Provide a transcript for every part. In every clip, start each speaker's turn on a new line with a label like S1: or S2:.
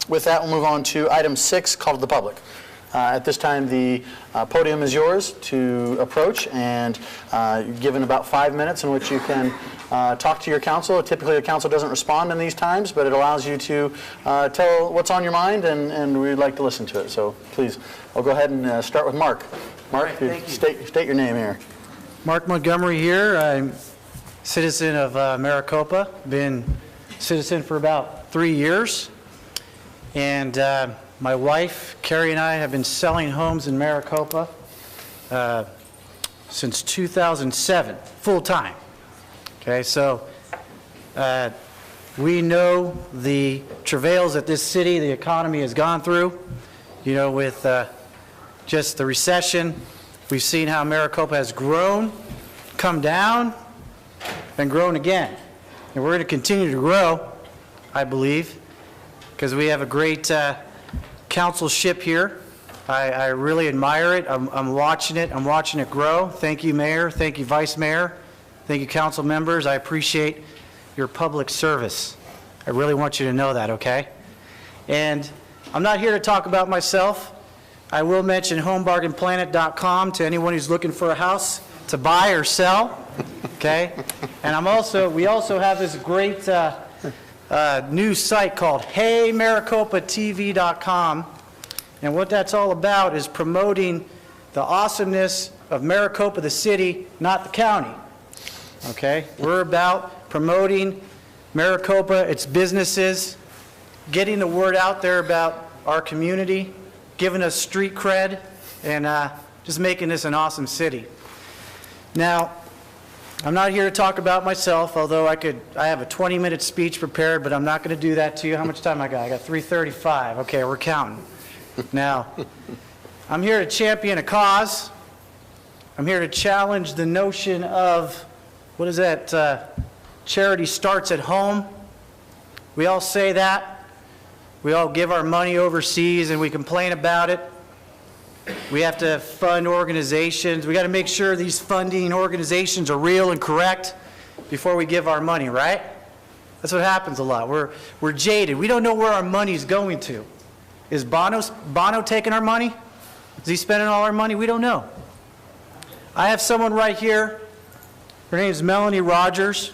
S1: With that, we'll move on to item 6, call to the public. At this time, the podium is yours to approach, and you're given about 5 minutes in which you can talk to your council. Typically, the council doesn't respond in these times, but it allows you to tell what's on your mind, and we'd like to listen to it. So please, I'll go ahead and start with Mark. Mark,
S2: right,
S1: state your name here.
S2: Mark Montgomery here. I'm citizen of Maricopa. Been citizen for about 3 years. And my wife, Carrie, and I have been selling homes in Maricopa since 2007, full time. Okay, so we know the travails that this city, the economy has gone through, you know, with just the recession. We've seen how Maricopa has grown, come down, and grown again. And we're going to continue to grow, I believe, because we have a great councilship here. I really admire it. I'm watching it. I'm watching it grow. Thank you, Mayor. Thank you, Vice Mayor. Thank you, council members. I appreciate your public service. I really want you to know that, okay? And I'm not here to talk about myself. I will mention homebargainplanet.com to anyone who's looking for a house to buy or sell, okay? And we also have this great new site called HeyMaricopaTV.com, and what that's all about is promoting the awesomeness of Maricopa, the city, not the county. Okay? We're about promoting Maricopa, its businesses, getting the word out there about our community, giving us street cred, and just making this an awesome city. Now, I'm not here to talk about myself, although I have a 20-minute speech prepared, but I'm not going to do that to you. How much time I got? I got 3:35. Okay, we're counting. Now, I'm here to champion a cause. I'm here to challenge the notion of, what is that, charity starts at home. We all say that. We all give our money overseas and we complain about it. We have to fund organizations. We got to make sure these funding organizations are real and correct before we give our money, right? That's what happens a lot. We're jaded. We don't know where our money's going to. Is Bono taking our money? Is he spending all our money? We don't know. I have someone right here. Her name is Melanie Rogers.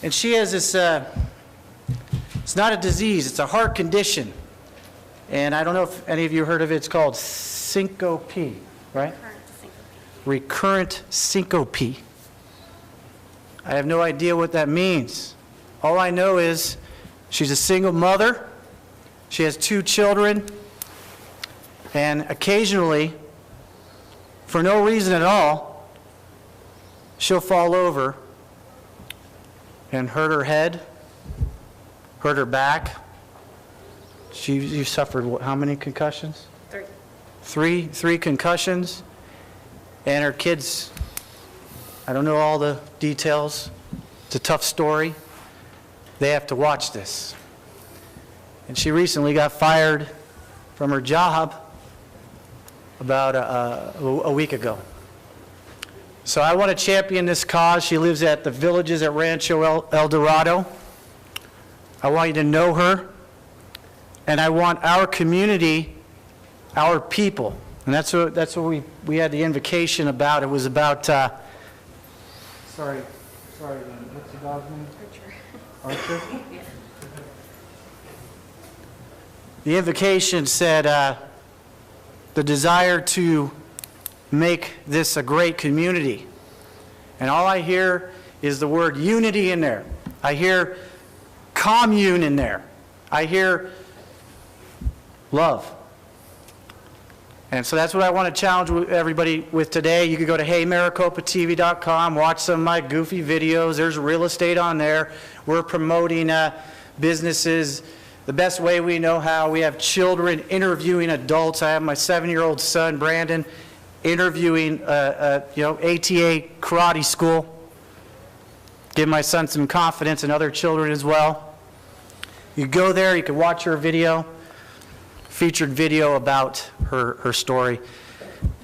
S2: And she has this, it's not a disease, it's a heart condition. And I don't know if any of you heard of it. It's called syncope, right? Recurrent syncope. I have no idea what that means. All I know is she's a single mother. She has 2 children. And occasionally, for no reason at all, she'll fall over and hurt her head, hurt her back. You suffered how many concussions? 3. Three concussions. And her kids, I don't know all the details. It's a tough story. They have to watch this. And she recently got fired from her job about a week ago. So I want to champion this cause. She lives at the Villages at Rancho El Dorado. I want you to know her. And I want our community, our people, and that's what we had the invocation about. It was about, sorry, what's the dog's name? Archer. Archer? Yeah. The invocation said the desire to make this a great community. And all I hear is the word unity in there. I hear commune in there. I hear love. And so that's what I want to challenge everybody with today. You could go to HeyMaricopaTV.com, watch some of my goofy videos. There's real estate on there. We're promoting businesses the best way we know how. We have children interviewing adults. I have my 7-year-old son, Brandon, interviewing ATA karate school. Give my son some confidence and other children as well. You go there, you can watch her video. Featured video about her story,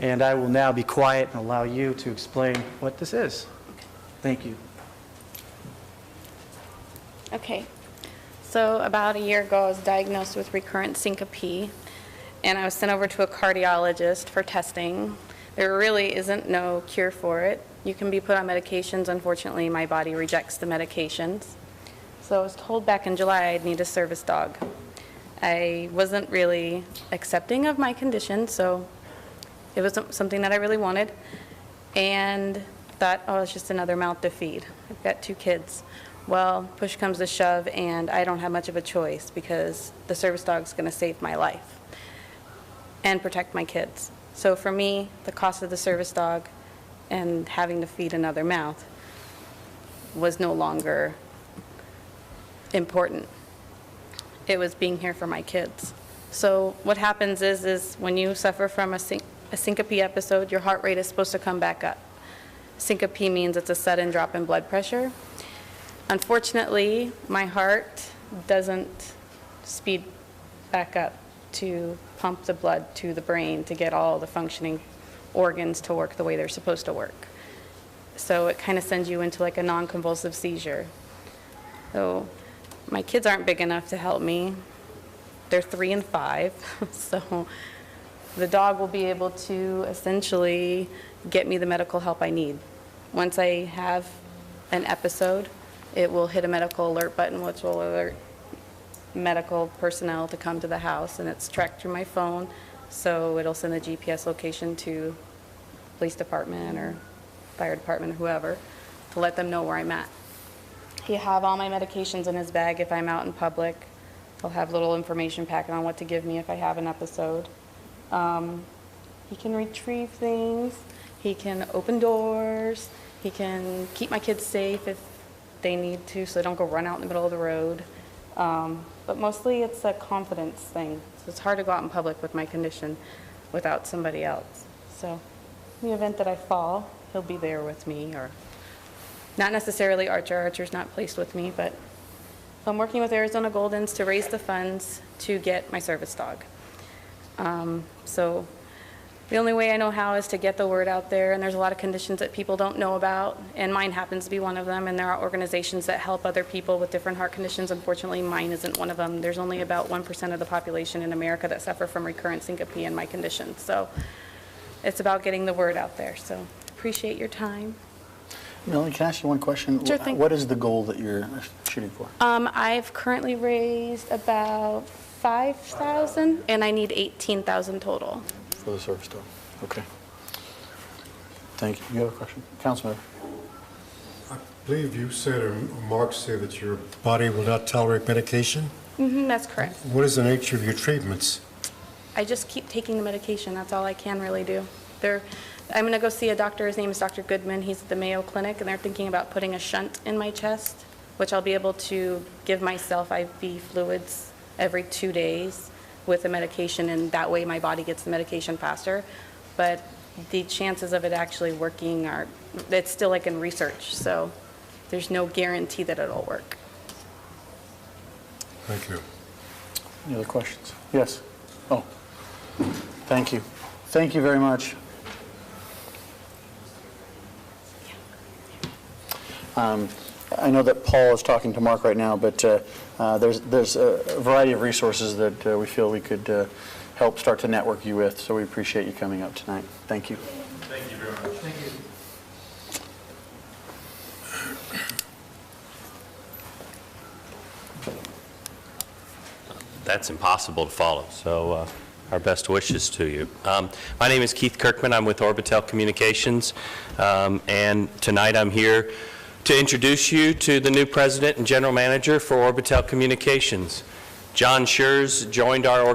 S2: and I will now be quiet and allow you to explain what this is. Thank you.
S3: Okay. So about a year ago, I was diagnosed with recurrent syncope, and I was sent over to a cardiologist for testing. There really isn't no cure for it. You can be put on medications. Unfortunately, my body rejects the medications. So I was told back in July I'd need a service dog. I wasn't really accepting of my condition, so it wasn't something that I really wanted, and thought, oh, it's just another mouth to feed. I've got 2 kids. Well, push comes to shove, and I don't have much of a choice because the service dog's going to save my life and protect my kids. So for me, the cost of the service dog and having to feed another mouth was no longer important. It was being here for my kids. So what happens is when you suffer from a syncope episode, your heart rate is supposed to come back up. Syncope means it's a sudden drop in blood pressure. Unfortunately, my heart doesn't speed back up to pump the blood to the brain to get all the functioning organs to work the way they're supposed to work. So it kind of sends you into like a non-convulsive seizure. So my kids aren't big enough to help me. They're 3 and 5, so the dog will be able to essentially get me the medical help I need. Once I have an episode, it will hit a medical alert button, which will alert medical personnel to come to the house, and it's tracked through my phone, so it'll send a GPS location to police department or fire department or whoever to let them know where I'm at. He have all my medications in his bag if I'm out in public. He'll have little information packet on what to give me if I have an episode. He can retrieve things. He can open doors. He can keep my kids safe if they need to, so they don't go run out in the middle of the road. But mostly it's a confidence thing. So it's hard to go out in public with my condition without somebody else. So in the event that I fall, he'll be there with me, or not necessarily Archer. Archer's not placed with me, but I'm working with Arizona Goldens to raise the funds to get my service dog. So the only way I know how is to get the word out there, and there's a lot of conditions that people don't know about, and mine happens to be one of them, and there are organizations that help other people with different heart conditions. Unfortunately, mine isn't one of them. There's only about 1% of the population in America that suffer from recurrent syncope in my condition. So it's about getting the word out there. So appreciate your time.
S1: Melanie, can I ask you one question?
S3: Sure thing.
S1: What is the goal that you're shooting for?
S3: I've currently raised about $5,000, and I need $18,000 total.
S1: For the service dog. Okay. Thank you. You have a question? Councilman.
S4: I believe you said, or Mark said, that your body will not tolerate medication?
S3: That's correct.
S4: What is the nature of your treatments?
S3: I just keep taking the medication. That's all I can really do. I'm going to go see a doctor. His name is Dr. Goodman. He's at the Mayo Clinic, and they're thinking about putting a shunt in my chest, which I'll be able to give myself IV fluids every 2 days with the medication, and that way my body gets the medication faster. But the chances of it actually working it's still like in research, so there's no guarantee that it'll work.
S4: Thank you.
S1: Any other questions? Yes. Oh, thank you. Thank you very much. I know that Paul is talking to Mark right now, but there's a variety of resources that we feel we could help start to network you with, so we appreciate you coming up tonight. Thank you.
S5: Thank you very much. Thank you.
S6: That's impossible to follow, so our best wishes to you. My name is Keith Kirkman. I'm with Orbitel Communications, and tonight I'm here to introduce you to the new president and general manager for Orbitel Communications. John Schurz joined our